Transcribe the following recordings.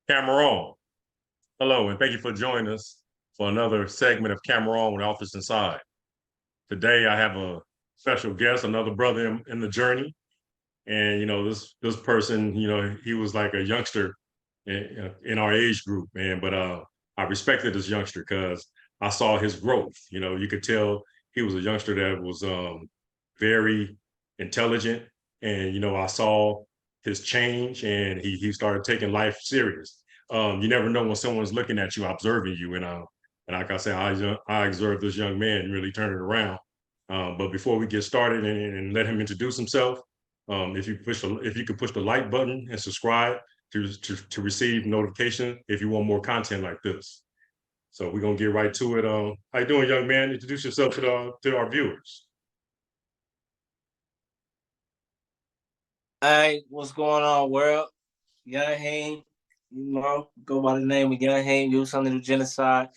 Camera on. Hello, and thank you for joining us for another segment of Camera on with Office Inside. Today, I have a special guest, another brother in the journey, and this person, he was like a youngster in our age group, man. But I respected this youngster because I saw his growth. You could tell he was a youngster that was very intelligent, and I saw his change, and he started taking life serious. You never know when someone's looking at you, observing you, and like I said, I observed this young man really turn it around. But before we get started and let him introduce himself, if you could push the like button and subscribe to receive notification if you want more content like this. So we're gonna get right to it. How you doing, young man? Introduce yourself to our viewers. Hey, what's going on, world? Yung Heem, go by the name of Yung Heem, do something to genocide.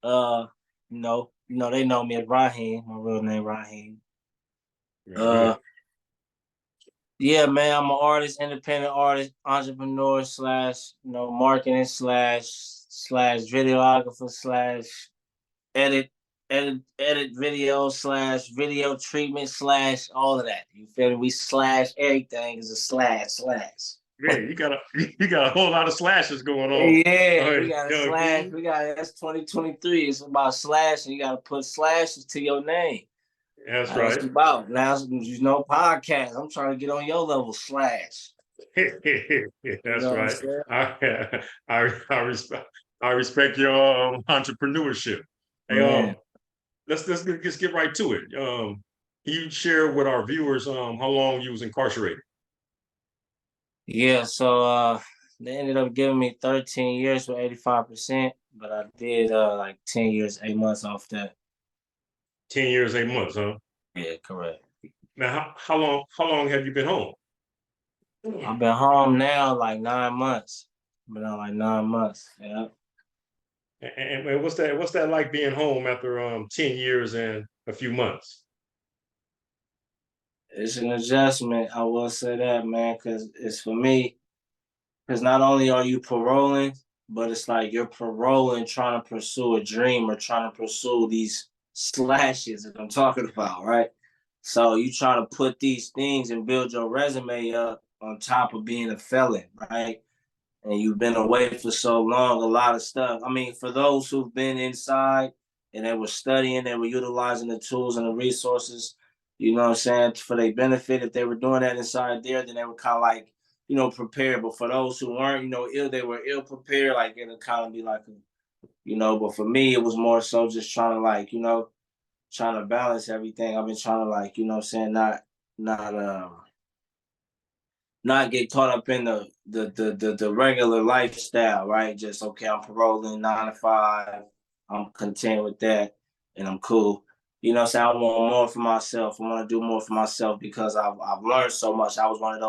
Uh, they know me as Raheem, my real name Raheem. Yeah, Uh, good. yeah, man, I'm an artist, independent artist, entrepreneur slash, marketing slash videographer slash edit edit video slash video treatment slash all of that. You feel me? We slash everything is a slash. Yeah, you got a whole lot of slashes going on. All Yeah, we right, got a young slash. King. That's 2023. It's about slash, and you got to put slashes to your name. That's That's what right. it's about. Now, podcast. I'm trying to get on your level, slash. You That's know what I'm right. saying? I I respect your entrepreneurship. Hey, Man. let's get right to it. Can you share with our viewers how long you was incarcerated? Yeah, so they ended up giving me 13 years with 85%, but I did like 10 years, 8 months off that. 10 years, 8 months, huh? Yeah, correct. Now, how long have you been home? I've been home now like 9 months. Been on like 9 months. Yeah. And what's that like being home after 10 years and a few months? It's an adjustment. I will say that, man, because it's for me. Because not only are you paroling, but it's like you're paroling trying to pursue a dream or trying to pursue these slashes that I'm talking about, right? So you trying to put these things and build your resume up on top of being a felon, right? And you've been away for so long, a lot of stuff. I mean, for those who've been inside and they were studying, they were utilizing the tools and the resources, for their benefit. If they were doing that inside there, then they were kind of like, prepared. But for those who weren't, ill, they were ill prepared. Like it'll kind of be like, but for me, it was more so just trying to like, trying to balance everything. I've been trying to like, not not get caught up in the regular lifestyle, right? Just okay, I'm paroling 9 to 5. I'm content with that, and I'm cool. I want more for myself. I want to do more for myself because I've learned so much. I was one of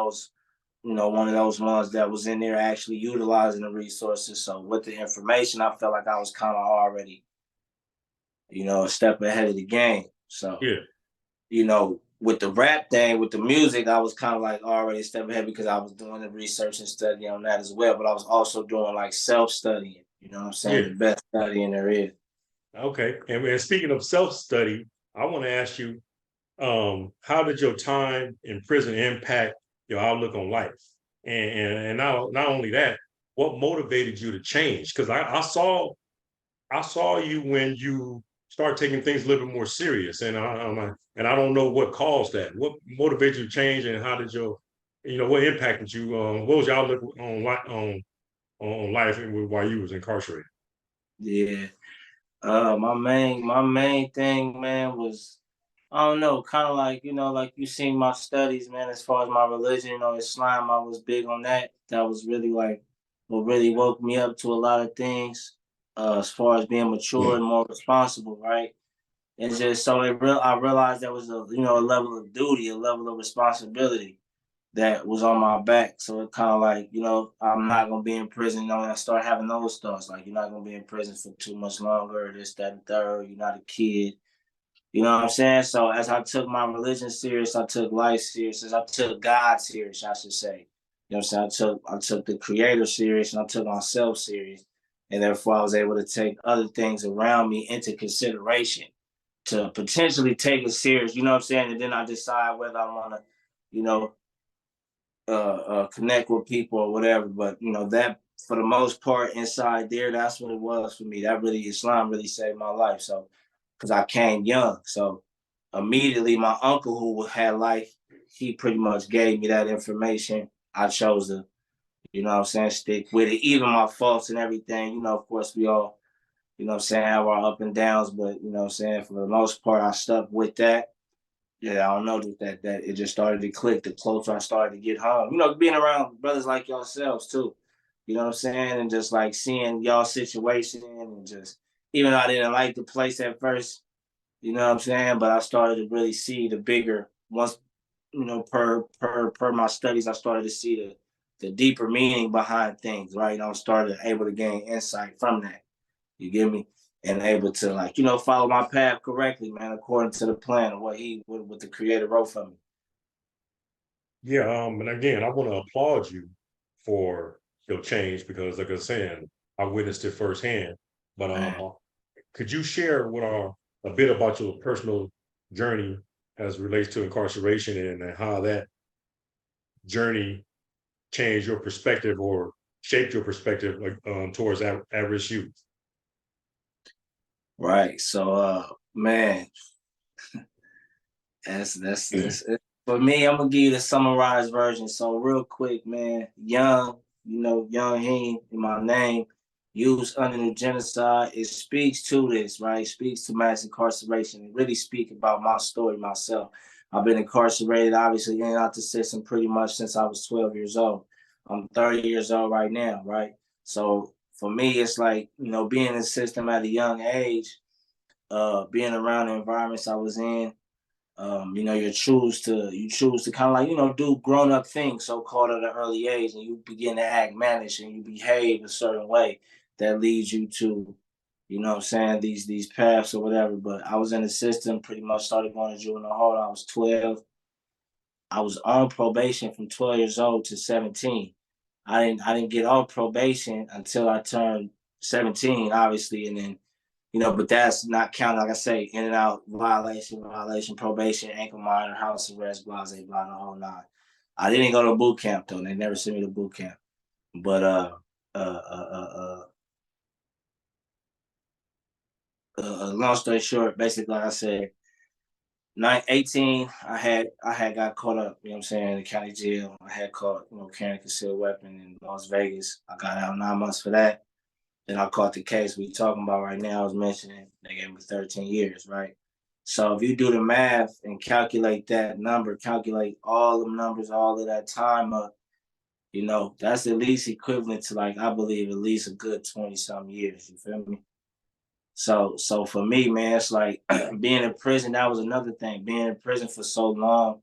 those ones that was in there actually utilizing the resources. So with the information, I felt like I was kind of already, a step ahead of the game. So Yeah. with the rap thing, with the music, I was kind of like already a step ahead because I was doing the research and study on that as well. But I was also doing like self studying. You know what I'm saying? Yeah. The best studying there is. Okay. And speaking of self-study, I want to ask you, how did your time in prison impact your outlook on life? And not only that, what motivated you to change? Because I saw you when you start taking things a little bit more serious, and I don't know what caused that. What motivated you to change, and how did what impacted you? What was your outlook on life while you was incarcerated? Yeah. My main thing, man, was I don't know, kind of like like you seen my studies, man. As far as my religion, Islam, I was big on that. That was really like what really woke me up to a lot of things. As far as being mature and more responsible, right? And just so I realized there was a level of duty, a level of responsibility that was on my back. So it kind of like, I'm not gonna be in prison. And I start having those thoughts like you're not gonna be in prison for too much longer, this, that, and third. You're not a kid. You know what I'm saying? So as I took my religion serious, I took life serious, as I took God serious, I should say. You know what I'm saying? I took the creator serious and I took myself serious. And therefore I was able to take other things around me into consideration to potentially take it serious, you know what I'm saying? And then I decide whether I want to, you know, connect with people or whatever. But you know, that for the most part inside there, that's what it was for me. That really Islam really saved my life. So because I came young. So immediately my uncle who had life, he pretty much gave me that information. I chose to, you know what I'm saying, stick with it. Even my faults and everything, you know, of course we all, you know what I'm saying, have our up and downs, but you know what I'm saying, for the most part, I stuck with that. Yeah, I don't know that it just started to click the closer I started to get home. You know, being around brothers like yourselves too. You know what I'm saying? And just like seeing y'all situation and just even though I didn't like the place at first, you know what I'm saying? But I started to really see the bigger once, you know, per my studies, I started to see the deeper meaning behind things, right? And I started able to gain insight from that. You get me? And able to like, you know, follow my path correctly, man, according to the plan of what the creator wrote for me. Yeah, and again, I want to applaud you for your change because, like I was saying, I witnessed it firsthand. But Man. could you share with our a bit about your personal journey as it relates to incarceration and how that journey changed your perspective or shaped your perspective like, towards average youth? Right. So man, that's it. For me, I'm gonna give you the summarized version. So real quick, man, Young, you know, Young Heem in my name, used under the genocide. It speaks to this, right? It speaks to mass incarceration. It really speaks about my story myself. I've been incarcerated, obviously, in and out the system pretty much since I was 12 years old. I'm 30 years old right now, right? So for me, it's like, you know, being in the system at a young age, being around the environments I was in, you know, you choose to kind of like, you know, do grown up things so called at an early age, and you begin to act mannish and you behave a certain way that leads you to, you know what I'm saying, these paths or whatever. But I was in the system, pretty much started going to juvenile hall. I was 12. I was on probation from 12 years old to 17. I didn't get off probation until I turned 17, obviously, and then but that's not counting, like I say, in and out violation, probation, ankle monitor, house arrest, blah, blah, blah, the whole nine. I didn't go to boot camp though. They never sent me to boot camp. But uh, uh, uh, long story short, basically, like I said, 18, I had got caught up, you know what I'm saying, in the county jail. I had caught, carrying a concealed weapon in Las Vegas. I got out 9 months for that. Then I caught the case we talking about right now. I was mentioning they gave me 13 years, right? So if you do the math and calculate that number, calculate all the numbers, all of that time up, that's at least equivalent to like I believe at least a good 20 some years. You feel me? So for me, man, it's like being in prison. That was another thing. Being in prison for so long,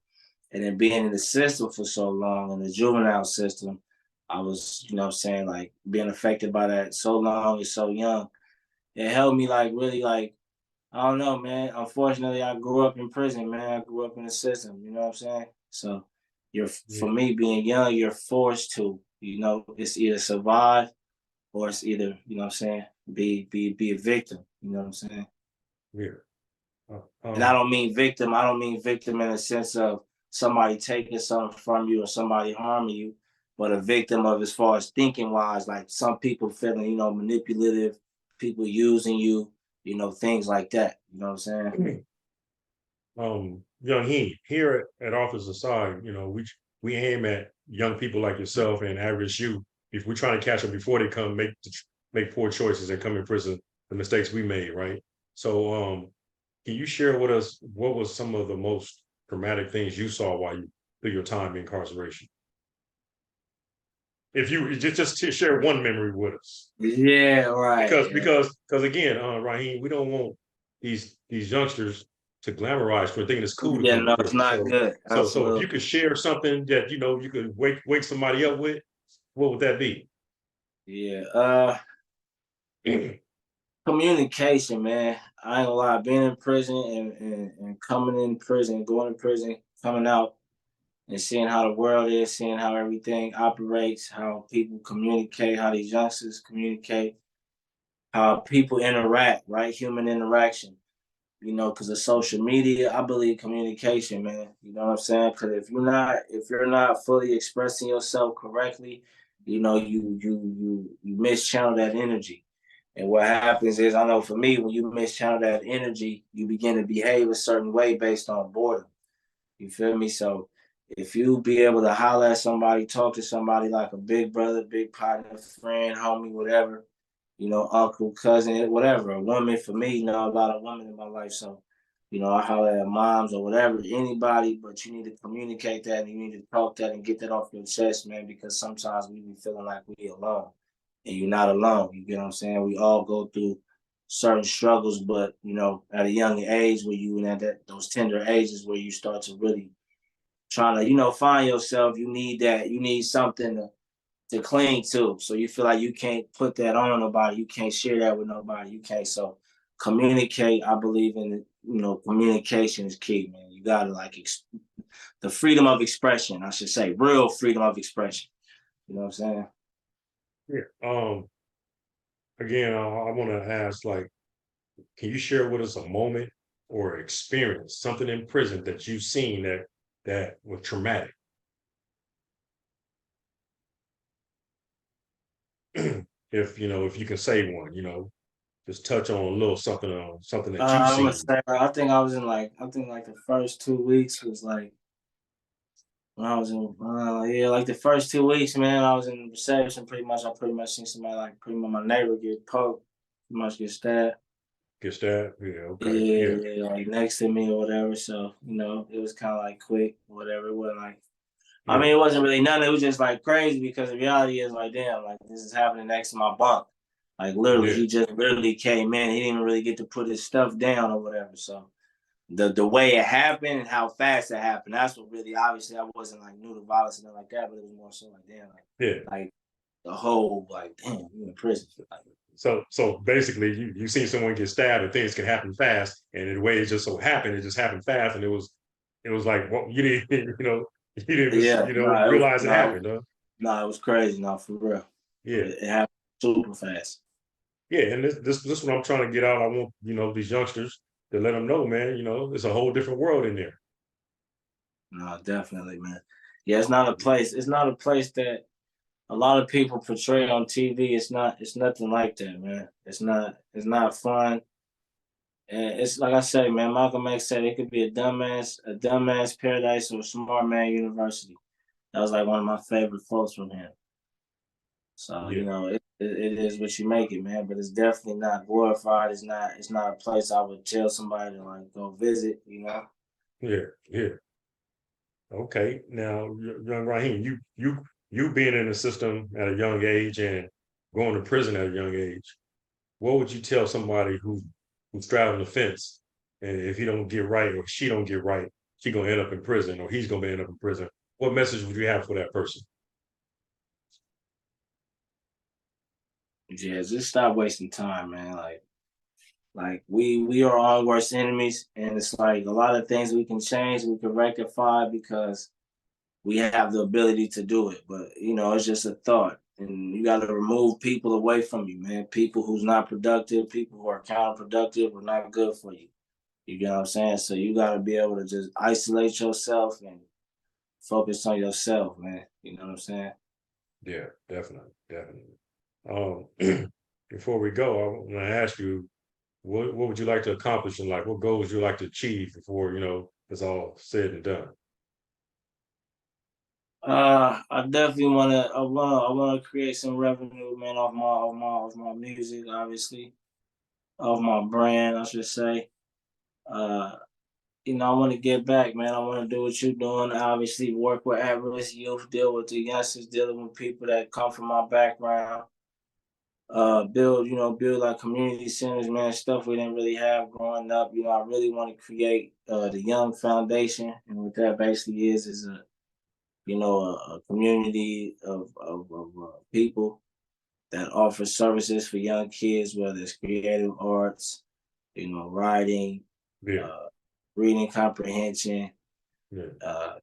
and then being in the system for so long, in the juvenile system, I was, what I'm saying, like being affected by that so long and so young. It helped me like really like I don't know, man. Unfortunately, I grew up in prison, man. I grew up in the system. You know what I'm saying? So for Yeah, me being young, you're forced to, it's either survive or it's either, what I'm saying, be a victim. You know what I'm saying? yeah. Uh, And I um, don't mean victim. I don't mean victim in the sense of somebody taking something from you or somebody harming you, but a victim of as far as thinking wise, like some people feeling, manipulative, people using you, things like that. You know what I'm saying? Young Heem, here at Office Aside, we aim at young people like yourself and average youth. If we're trying to catch them before they come make poor choices and come in prison, the mistakes we made, right? So, can you share with us what was some of the most traumatic things you saw while you through your time in incarceration? If you just to share one memory with us, Yeah, right. because again, Raheem, we don't want these youngsters to glamorize for thinking it's cool to Yeah, come to no, it's prison. not good. So if you Absolutely. could share something that you could wake somebody up with, what would that be? Yeah. Communication, man. I ain't gonna lie, being in prison and coming in prison, going to prison, coming out. and seeing how the world is, seeing how everything operates, how people communicate, how these youngsters communicate, how people interact, right? Human interaction. Because of social media, I believe communication, man. You know what I'm saying? Because if you're not fully expressing yourself correctly, you mischannel that energy. And what happens is, I know for me, when you mischannel that energy, you begin to behave a certain way based on boredom. You feel me? So if you be able to holler at somebody, talk to somebody like a big brother, big partner, friend, homie, whatever, uncle, cousin, whatever, a woman for me, a lot of women in my life. So, I holler at moms or whatever, anybody, but you need to communicate that and you need to talk that and get that off your chest, man, because sometimes we be feeling like we alone and you're not alone. You get what I'm saying? We all go through certain struggles, but at a young age where you in those tender ages where you start to really trying to, find yourself, you need something to cling to. So you feel like you can't put that on nobody, you can't share that with nobody, you can't. So communicate, I believe in, communication is key, man. You gotta the freedom of expression, I should say, real freedom of expression. You know what I'm saying? Yeah. Again, I want to ask, like, can you share with us a moment or experience, something in prison that you've seen that was traumatic? If you can say one, just touch on a little something on something that you've I'm gonna seen. say I think I was in I think the first 2 weeks was when I was in yeah, like the first 2 weeks, man, I was in reception pretty much. I pretty much seen somebody pretty much my neighbor get poked, pretty much get stabbed. Get stabbed? Yeah, okay. Yeah, Yeah, yeah, like next to me or whatever. So, it was kind of quick, whatever. It wasn't I yeah, mean, it wasn't really nothing. It was just crazy because the reality is damn, this is happening next to my bunk. Like literally, yeah, he just literally came in. He didn't even really get to put his stuff down or whatever. So the way it happened and how fast it happened, that's what really obviously I wasn't new to violence and nothing like that, but it was more so damn, yeah. like the whole damn, you in prison. So basically, you seen someone get stabbed, and things can happen fast, and the way it just so happened, it just happened fast, and it was like, well, you didn't you didn't Yeah, no, it was realize it happened, huh? it was crazy, no, for real. Yeah, It happened super fast. yeah, and this what I'm trying to get out. I want these youngsters to let them know, man. It's a whole different world in there. No, definitely, man. Yeah, it's not a place. It's not a place that a lot of people portray on TV. It's not. It's nothing like that, man. It's not. It's not fun. And it's like I say, man. Malcolm X said it could be a dumbass paradise, or a smart man university. That was one of my favorite quotes from him. So Yeah, it is what you make it, man. But it's definitely not glorified. It's not. It's not a place I would tell somebody to go visit. yeah, yeah. Okay, now, young Raheem, you being in the system at a young age and going to prison at a young age, what would you tell somebody who's straddling the fence, and if he don't get right or she don't get right, she gonna end up in prison or he's gonna end up in prison? What message would you have for that person? Yeah, just stop wasting time, man. We are our worst enemies, and it's a lot of things we can change, we can rectify because we have the ability to do it. But it's just a thought, and you got to remove people away from you, man. People who's not productive, people who are counterproductive, are not good for you. You get what I'm saying? So you got to be able to just isolate yourself and focus on yourself, man. You know what I'm saying? Yeah, definitely, definitely. Um, before we go, I want to ask you, what would you like to accomplish in life? What goals would you like to achieve before it's all said and done? I definitely wanna I wanna create some revenue, man, off my music, obviously, off my brand, I should say. Uh, I want to get back, man. I want to do what you're doing. Obviously, work with at-risk youth, deal with the youngsters, dealing with people that come from my background. Build community centers, man. Stuff we didn't really have growing up. I really want to create the Young Foundation, and what that basically is a community of people that offer services for young kids, whether it's creative arts, writing, Yeah, uh, reading comprehension,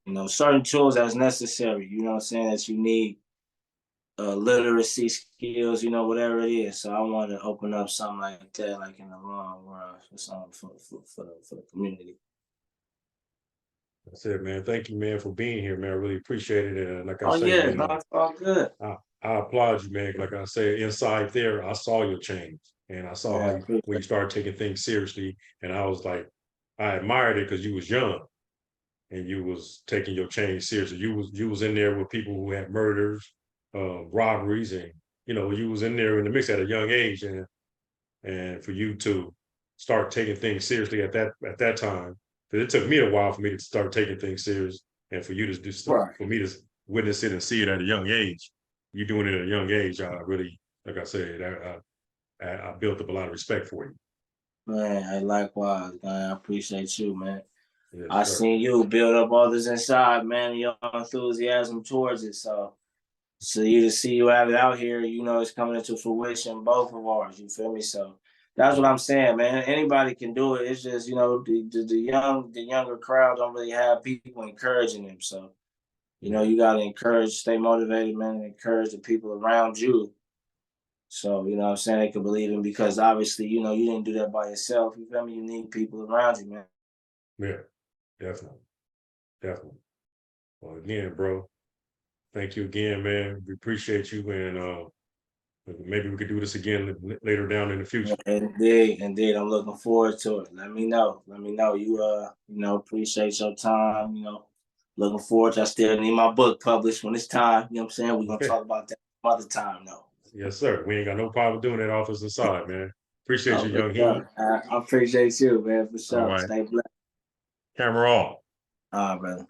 You know, certain tools that's necessary, you know what I'm saying, that you need, literacy skills, you know, whatever it is. So I want to open up something like that, like in the long run, for something for the community. That's it, man. Thank you, man, for being here, man. I really appreciate it. And like I Oh say, yeah, man, no, it's all good. I applaud you, man. Like I said, inside there, I saw your change, and I saw how Yeah, you when you started taking things seriously. And I was like, I admired it because you was young and you was taking your change seriously. You was in there with people who had murders, robberies, and you was in there in the mix at a young age, and for you to start taking things seriously at that time, because it took me a while for me to start taking things serious, and for you to do stuff, right. for me to witness it and see it at a young age. You doing it at a young age, I really, like I said, I built up a lot of respect for you. Man, I likewise, man. I appreciate you, man. Yes, I sir. seen you build up all this inside, man, your enthusiasm towards it. So you to see you have it out here, you know, it's coming into fruition, both of ours. You feel me? So that's what Yeah, I'm saying, man. Anybody can do it. It's just, you know, the younger crowd don't really have people encouraging them. So you know, yeah, you gotta encourage, stay motivated, man, and encourage the people around you. So, you know what I'm saying, they can believe in, because obviously, you know, you didn't do that by yourself. You feel me? You need people around you, man. yeah, definitely, definitely. Well, again, bro, thank you again, man. We appreciate you, and maybe we could do this again later down in the Yeah, future. indeed, indeed. I'm looking forward to it. Let me know. Let me know. You know, appreciate your time, you know. Looking forward to, I still need my book published when it's time. You know what I'm saying? We're gonna talk about that some other time though. Yes, sir. We ain't got no problem doing that office inside, man. Appreciate Oh, you, for Young Heem. sure. I appreciate you, man, for All sure. right. Stay blessed. Camera off. All right, brother.